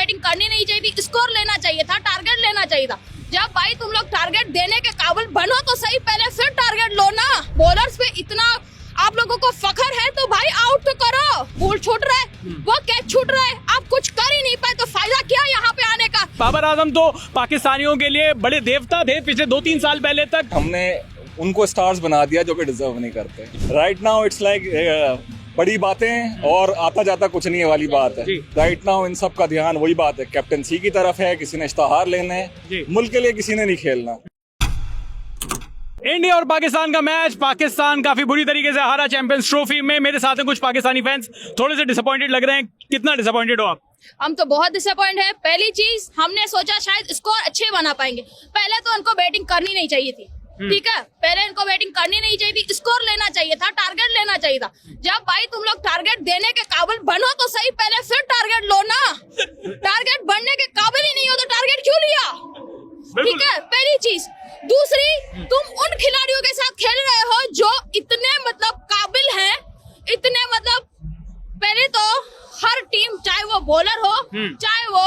Batting करनी नहीं चाहिए थी, स्कोर लेना चाहिए था, टारगेट लेना चाहिए था। जब भाई तुम लोग टारगेट देने के काबिल बनो तो सही, पहले फिर टारगेट लो ना। बॉलर्स पे इतना आप लोगों को फखर है तो भाई आउट तो करो। बॉल छूट रहा है, वो कैच छूट रहा है, आप कुछ कर ही नहीं पाए तो फायदा क्या यहाँ पे आने का। बाबर आजम तो पाकिस्तानियों के लिए बड़े देवता थे पिछले 2-3 साल पहले तक। हमने उनको स्टार्स बना दिया जो कि डिजर्व नहीं करते। राइट नाउ इट्स लाइक बड़ी बातें और आता जाता कुछ नहीं है वाली बात है। राइट नाउ इन सब का ध्यान वही बात है, कैप्टनसी की तरफ है, किसी ने इश्तहार लेने हैं, मुल्क के लिए किसी ने नहीं खेलना। इंडिया और पाकिस्तान का मैच, पाकिस्तान काफी बुरी तरीके से हारा चैंपियंस ट्रॉफी में। मेरे साथ हैं कुछ पाकिस्तानी फैंस, थोड़े से डिसअपॉइंटेड लग रहे हैं। कितना डिसअपॉइंटेड हो आप? हम तो बहुत डिसअपॉइंट है। पहली चीज हमने सोचा शायद स्कोर अच्छे बना पाएंगे, पहले तो उनको बैटिंग करनी नहीं चाहिए थी, ठीक है, पहले इनको बैटिंग करनी नहीं चाहिए थी, स्कोर लेना चाहिए था, टारगेट लेना चाहिए था। जब भाई तुम लोग टारगेट देने के काबिल बनो तो सही, पहले फिर टारगेट लो ना। टारगेट बनने के काबिल ही नहीं हो तो टारगेट क्यों लिया, ठीक है, पहली चीज। दूसरी, तुम उन खिलाड़ियों के साथ खेल रहे हो जो इतने मतलब काबिल हैं, इतने मतलब पहले तो हर टीम, चाहे वो बॉलर हो चाहे वो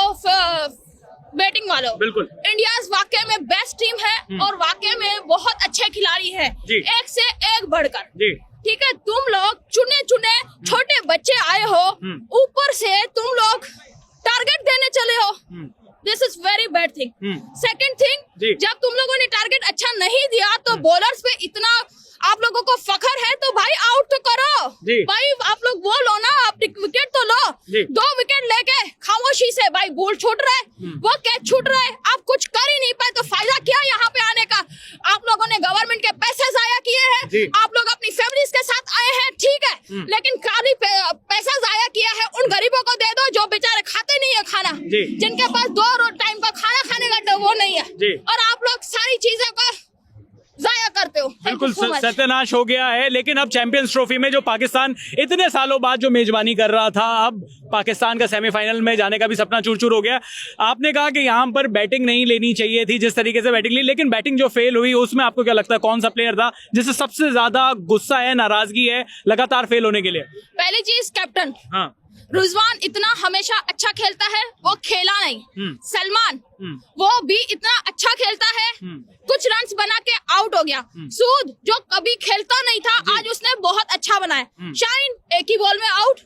बैटिंग वाला हो, बिल्कुल इंडिया वाकई में बेस्ट टीम है और वाकई में बहुत अच्छे खिलाड़ी हैं, एक से एक बढ़कर, ठीक है। तुम लोग चुने चुने छोटे बच्चे आए हो, ऊपर से तुम लोग टारगेट देने चले हो, this is very bad thing. Second thing, जब तुम लोगों ने टारगेट अच्छा नहीं दिया तो बॉलर्स पे इतना आप लोगों को फखर है तो भाई आउट तो करो। भाई आप लोग वो लो ना, आप विकेट तो लो, 2 विकेट लेके खामोशी से। भाई बॉल छूट रहा है, वो कैच छूट रहा है, आप कुछ कर ही नहीं पाए तो फायदा क्या यहाँ पे आने का। आप लोगों ने गवर्नमेंट के पैसे जाया किए हैं, आप लोग अपनी फैमिलीज के साथ आए हैं, ठीक है, लेकिन खाली पैसा जाया किया है उन गरीबों को दे दो जो बेचारे खाते नहीं है खाना, जिनके पास 2 टाइम का खाना खाने का वो नहीं है, और आप लोग सारी चीजों को जाया करते हो। बिल्कुल सत्यानाश हो गया है। लेकिन अब चैंपियंस ट्रॉफी में जो पाकिस्तान इतने सालों बाद जो मेजबानी कर रहा था, अब पाकिस्तान का सेमीफाइनल में जाने का भी सपना चूर चूर हो गया। आपने कहा कि यहाँ पर बैटिंग नहीं लेनी चाहिए थी जिस तरीके से बैटिंग ली, लेकिन बैटिंग जो फेल हुई उसमें आपको क्या लगता है कौन सा प्लेयर था जिससे सबसे ज्यादा गुस्सा है, नाराजगी है लगातार फेल होने के लिए? पहली चीज कैप्टन रिजवान इतना हमेशा अच्छा खेलता है, वो खेला नहीं। सलमान वो भी इतना अच्छा खेलता है, कुछ रन्स बना के आउट हो गया। सूद जो कभी खेलता नहीं था, आज उसने बहुत अच्छा बनाया। शाइन एक ही बॉल में आउट,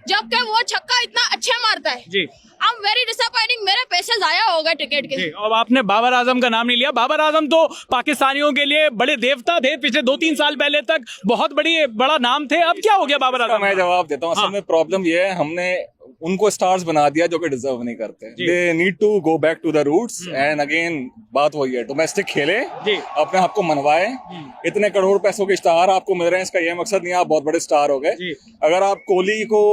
जबकि वो छक्का इतना अच्छा मारता है। I'm very disappointing, मेरे पैसे जाया हो गए टिकट के। अब आपने बाबर आजम का नाम नहीं लिया। बाबर आजम तो पाकिस्तानियों के लिए बड़े देवता थे पिछले 2-3 साल पहले तक, बहुत बड़ा नाम थे। अब क्या हो गया बाबर आजम? मैं जवाब देता हूँ। असल में प्रॉब्लम ये है, हमने उनको स्टार्स बना दिया जो कि डिजर्व नहीं करते। They need to go back to the roots and again बात वही है, डोमेस्टिक खेले, अपने आप को मनवाए। इतने करोड़ पैसों के इश्तहार आपको मिल रहे हैं, इसका ये मकसद नहीं आप बहुत बड़े स्टार हो गए। अगर आप कोहली को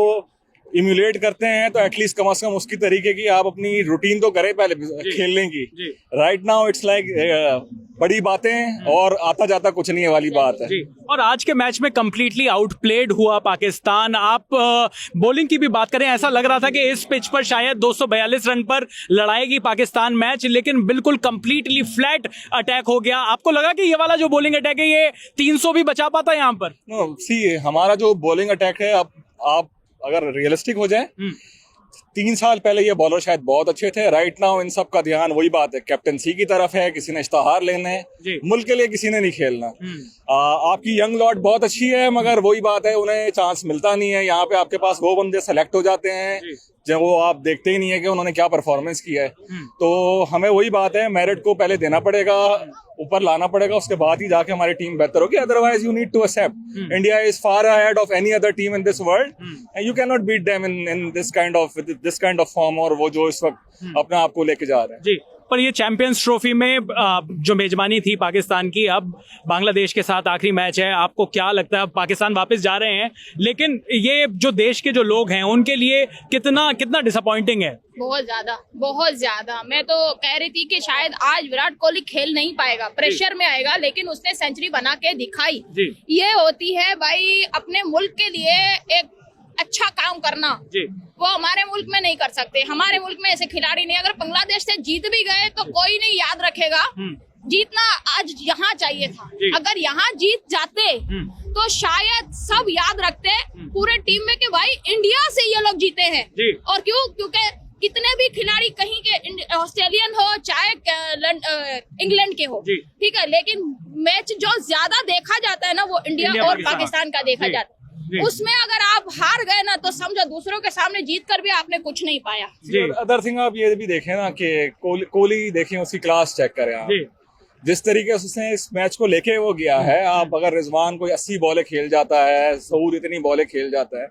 इम्यूलेट करते हैं तो एटलीस्ट कम से कम उसकी तरीके की आप अपनी रूटीन तो करें पहले खेलने की। राइट नाउ इट्स लाइक बड़ी बातें और आता जाता कुछ नहीं है वाली बात है। और आज के मैच में कंप्लीटली आउटप्लेड हुआ पाकिस्तान। आप बॉलिंग की भी बात करें, ऐसा लग रहा था कि इस पिच पर शायद 242 रन पर लड़ाएगी पाकिस्तान मैच, लेकिन बिल्कुल कंप्लीटली फ्लैट अटैक हो गया। आपको लगा कि ये वाला जो बॉलिंग अटैक है ये 300 भी बचा पाता यहाँ पर? नो सी, हमारा जो बॉलिंग अटैक है, आप अगर रियलिस्टिक हो जाए, 3 साल पहले ये बॉलर शायद बहुत अच्छे थे। राइट नाउ इन सब का ध्यान वही बात है, कैप्टनसी की तरफ है, किसी ने इश्तहार लेने हैं, मुल्क के लिए किसी ने नहीं खेलना। आपकी यंग लॉट बहुत अच्छी है, मगर वही बात है, उन्हें चांस मिलता नहीं है। यहाँ पे आपके पास वो बंदे सेलेक्ट हो जाते हैं जब वो आप देखते ही नहीं है कि उन्होंने क्या परफॉर्मेंस किया है। तो हमें वही बात है, मेरिट को पहले देना पड़ेगा, ऊपर लाना पड़ेगा, उसके बाद ही जाके हमारी टीम बेहतर होगी। Otherwise you need to accept India is far ahead of any other team in this world and you can not beat them in this kind of form, और वो जो इस वक्त अपने आप को लेके जा रहे हैं। जी, पर ये चैंपियंस ट्रॉफी में जो मेजबानी थी पाकिस्तान की, अब बांग्लादेश के साथ आखिरी मैच है। आपको क्या लगता है? पाकिस्तान वापस जा रहे हैं, लेकिन ये जो देश के जो लोग हैं उनके लिए कितना डिसअपॉइंटिंग है? बहुत ज्यादा। मैं तो कह रही थी कि शायद आज विराट कोहली खेल नहीं पाएगा, प्रेशर में आएगा, लेकिन उसने सेंचुरी बना के दिखाई। ये होती है भाई अपने मुल्क के लिए एक अच्छा काम करना, वो हमारे मुल्क में नहीं कर सकते। हमारे मुल्क में ऐसे खिलाड़ी नहीं। अगर बांग्लादेश से जीत भी गए तो कोई नहीं याद रखेगा। जीतना आज यहाँ चाहिए था। अगर यहाँ जीत जाते तो शायद सब याद रखते पूरे टीम में कि भाई इंडिया से ये लोग जीते हैं। और क्योंकि कितने भी खिलाड़ी कहीं के ऑस्ट्रेलियन हो चाहे इंग्लैंड के हो, जी। ठीक है, लेकिन मैच जो ज्यादा देखा जाता है ना वो इंडिया और पाकिस्तान का देखा जाता जी। है। उसमें अगर आप हार गए ना तो समझो दूसरों के सामने जीत कर भी आपने कुछ नहीं पाया। जी। अदर थिंग आप ये भी देखें ना कि कोहली देखें, उसकी क्लास चेक करें आप। जी। जिस तरीके से उसने इस मैच को लेके वो गया है, आप अगर रिजवान कोई 80 बॉलें खेल जाता है, सऊद इतनी बॉलें खेल जाता है,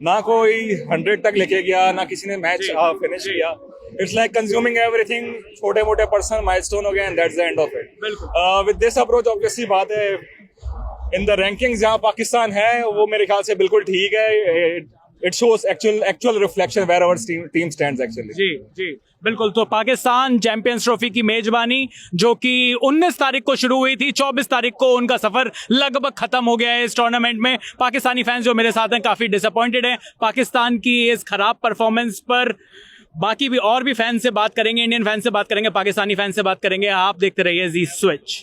ना कोई 100 तक लेके गया, ना किसी ने मैच फिनिश किया। इट्स लाइक कंज्यूमिंग एवरीथिंग, छोटे मोटे पर्सनल माइलस्टोन हो गए and that's the end of it. With this approach obviously बात है, इन द रैंकिंग्स जहाँ पाकिस्तान है वो मेरे ख्याल से बिल्कुल ठीक है। It shows actual reflection where our team stands actually. जी जी बिल्कुल। तो पाकिस्तान चैंपियंस ट्रॉफी की मेजबानी जो कि 19 तारीख को शुरू हुई थी, 24 तारीख को उनका सफर लगभग खत्म हो गया है इस टूर्नामेंट में। पाकिस्तानी फैंस जो मेरे साथ हैं काफी डिसअपॉइंटेड हैं पाकिस्तान की इस खराब परफॉर्मेंस पर। बाकी भी और भी फैंस से बात करेंगे, इंडियन फैंस से बात करेंगे, पाकिस्तानी फैंस से बात करेंगे। आप देखते रहिए जी स्विच।